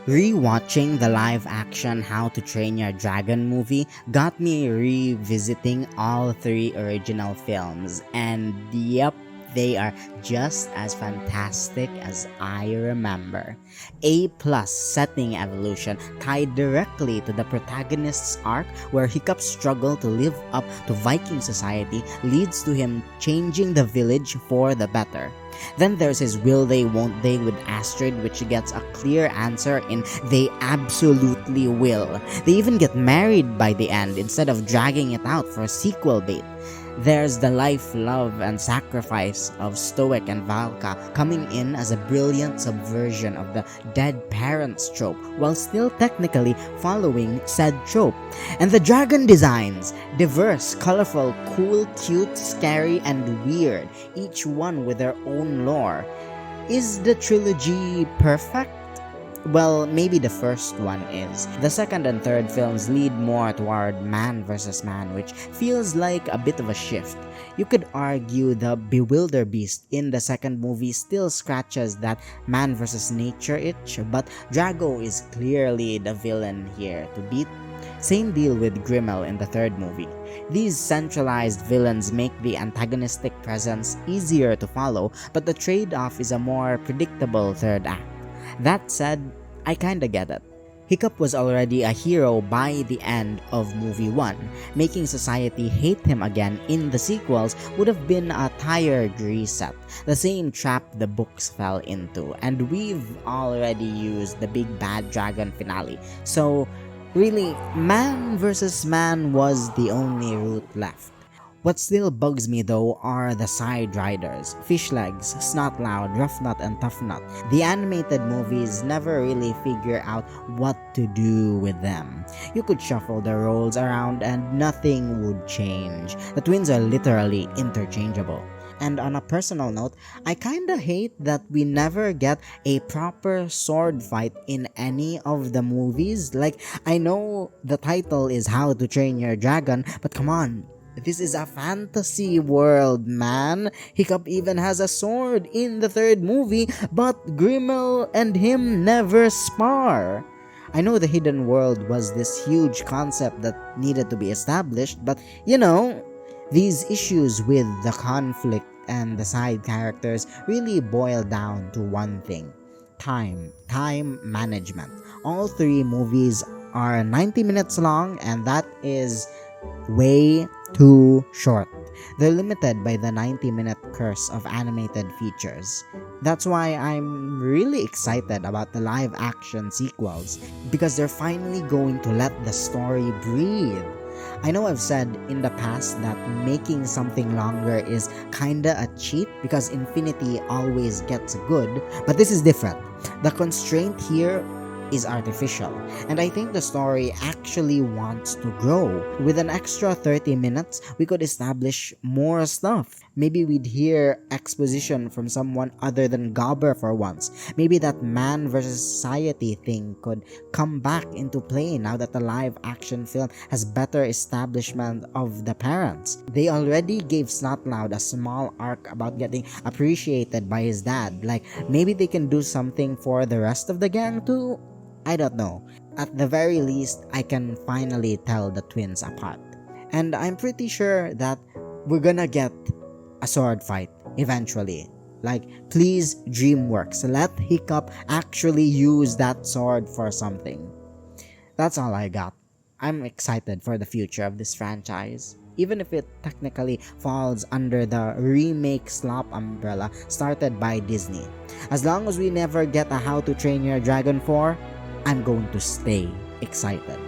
Rewatching the live-action How to Train Your Dragon movie got me revisiting all three original films, and yep, they are just as fantastic as I remember. A plus setting evolution tied directly to the protagonist's arc where Hiccup's struggle to live up to Viking society leads to him changing the village for the better. Then there's his will they won't they with Astrid, which gets a clear answer in they absolutely will. They even get married by the end instead of dragging it out for sequel bait. There's the life, love, and sacrifice of Stoic and Valka coming in as a brilliant subversion of the dead parents trope while still technically following said trope. And the dragon designs, diverse, colorful, cool, cute, scary, and weird, each one with their own lore. Is the trilogy perfect? Well, maybe the first one is. The second and third films lead more toward man versus man, which feels like a bit of a shift. You could argue the Bewilder Beast in the second movie still scratches that man versus nature itch, but Drago is clearly the villain here to beat. Same deal with Grimmel in the third movie. These centralized villains make the antagonistic presence easier to follow, but the trade-off is a more predictable third act. That said, I kinda get it. Hiccup was already a hero by the end of movie 1. Making society hate him again in the sequels would have been a tired reset, the same trap the books fell into, and we've already used the big bad dragon finale. So really, man versus man was the only route left. What still bugs me though are the side riders, Fishlegs, Snotloud, Roughnut, and Toughnut. The animated movies never really figure out what to do with them. You could shuffle the roles around and nothing would change. The twins are literally interchangeable. And on a personal note, I kinda hate that we never get a proper sword fight in any of the movies. Like, I know the title is How to Train Your Dragon, but come on. This is a fantasy world, man. Hiccup even has a sword in the third movie, but Grimmel and him never spar. I know the hidden world was this huge concept that needed to be established, but these issues with the conflict and the side characters really boil down to one thing. Time management. All three movies are 90 minutes long, and that is way too short. They're limited by the 90-minute curse of animated features. That's why I'm really excited about the live-action sequels, because they're finally going to let the story breathe. I know I've said in the past that making something longer is kinda a cheat because infinity always gets good, but this is different. The constraint here is artificial, and I think the story actually wants to grow. With an extra 30 minutes, we could establish more stuff. Maybe we'd hear exposition from someone other than Gobber for once. Maybe that man versus society thing could come back into play now that the live action film has better establishment of the parents. They already gave Snotloud a small arc about getting appreciated by his dad. Like, maybe they can do something for the rest of the gang too? I don't know. At the very least, I can finally tell the twins apart. And I'm pretty sure that we're gonna get a sword fight eventually. Like, please, DreamWorks, let Hiccup actually use that sword for something. That's all I got. I'm excited for the future of this franchise, even if it technically falls under the remake slop umbrella started by Disney. As long as we never get a How to Train Your Dragon 4, I'm going to stay excited.